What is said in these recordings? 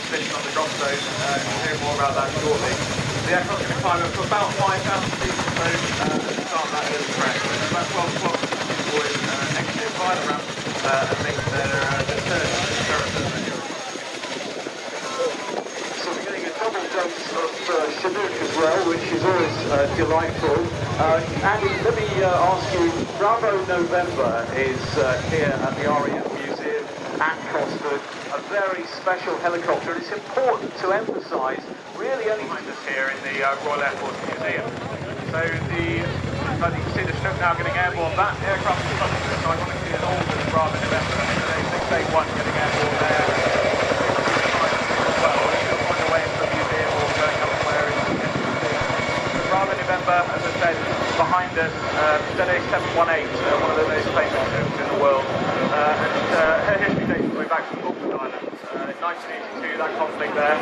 position on the drop zone. We'll hear more about that shortly. The aircraft's going to climb up to about 5,000 feet or so and start that early crash. So about 12 o'clock, these boys exit via the ramp and make their turn to the terrace. So we're getting a double dose of Chinook as well, which is always delightful. Andy, let me ask you, Bravo November is here at the RAF Museum at Cosford, a very special helicopter. It's important to emphasise, really only behind us here in the Royal Air Force Museum. So you can see the Chinook now getting airborne. That aircraft is something that's ironically an older Bravo November. So they 681 getting airborne there. Well, we'll still find a way into the museum or going elsewhere in the Bravo November, as I said, behind us, ZA 718, one of the most famous Chinooks in the world. And her history dates all the way back to Falkland Islands. In 1982, that conflict there.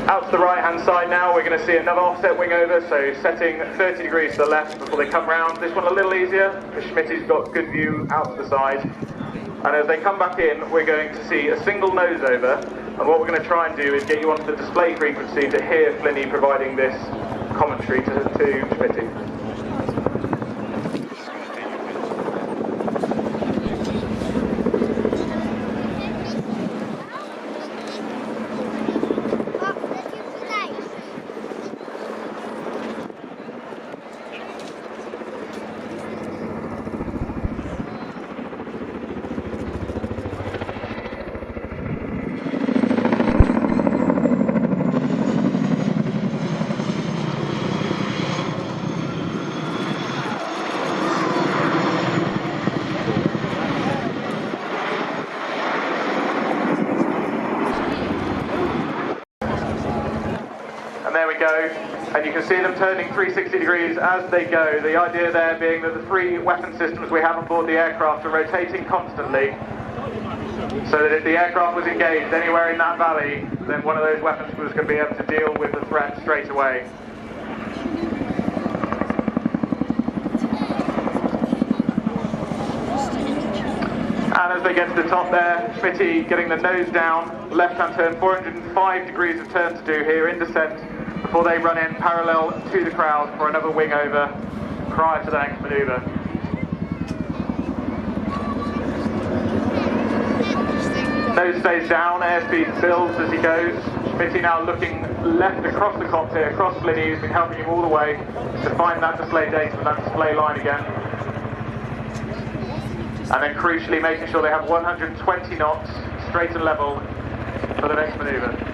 Out to the right-hand side now, we're going to see another offset wing over, so setting 30 degrees to the left before they come round. This one a little easier, because Schmitty's got good view out to the side. And as they come back in, we're going to see a single nose over, and what we're going to try and do is get you onto the display frequency to hear Flinny providing this commentary to Schmitty. There we go, and you can see them turning 360 degrees as they go. The idea there being that the three weapon systems we have on board the aircraft are rotating constantly, so that if the aircraft was engaged anywhere in that valley, then one of those weapons was going to be able to deal with the threat straight away. And as they get to the top there, Schmitty getting the nose down, left-hand turn, 405 degrees of turn to do here in descent, before they run in parallel to the crowd for another wing over prior to the next manoeuvre. Nose stays down, airspeed builds as he goes. Schmitty now looking left across the cockpit, across Flinny, who's been helping him all the way to find that display data and that display line again. And then crucially making sure they have 120 knots straight and level for the next manoeuvre.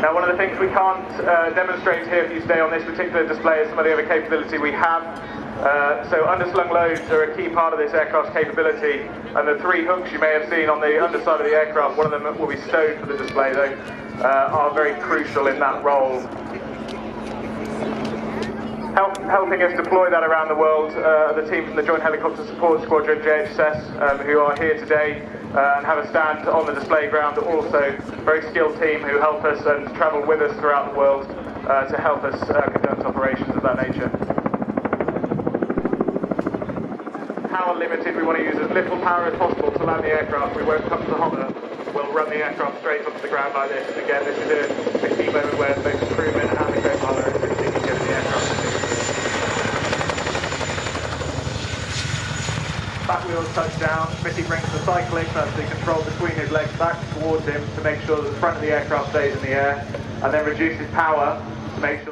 Now, one of the things we can't demonstrate here for you today on this particular display is some of the other capability we have. So underslung loads are a key part of this aircraft's capability, and the three hooks you may have seen on the underside of the aircraft, one of them will be stowed for the display though, are very crucial in that role. Helping us deploy that around the world are the team from the Joint Helicopter Support Squadron, JHSS, who are here today and have a stand on the display ground, but also a very skilled team who help us and travel with us throughout the world to help us conduct operations of that nature. Power limited, we want to use as little power as possible to land the aircraft. We won't come to the hover, we'll run the aircraft straight onto the ground like this. And again, this is a key moment where both the crewmen and the co-pilot are assisting in getting the aircraft. Back wheels touch down, Schmitty brings the cycling, that's the control between his legs back towards him to make sure that the front of the aircraft stays in the air, and then reduces power to make sure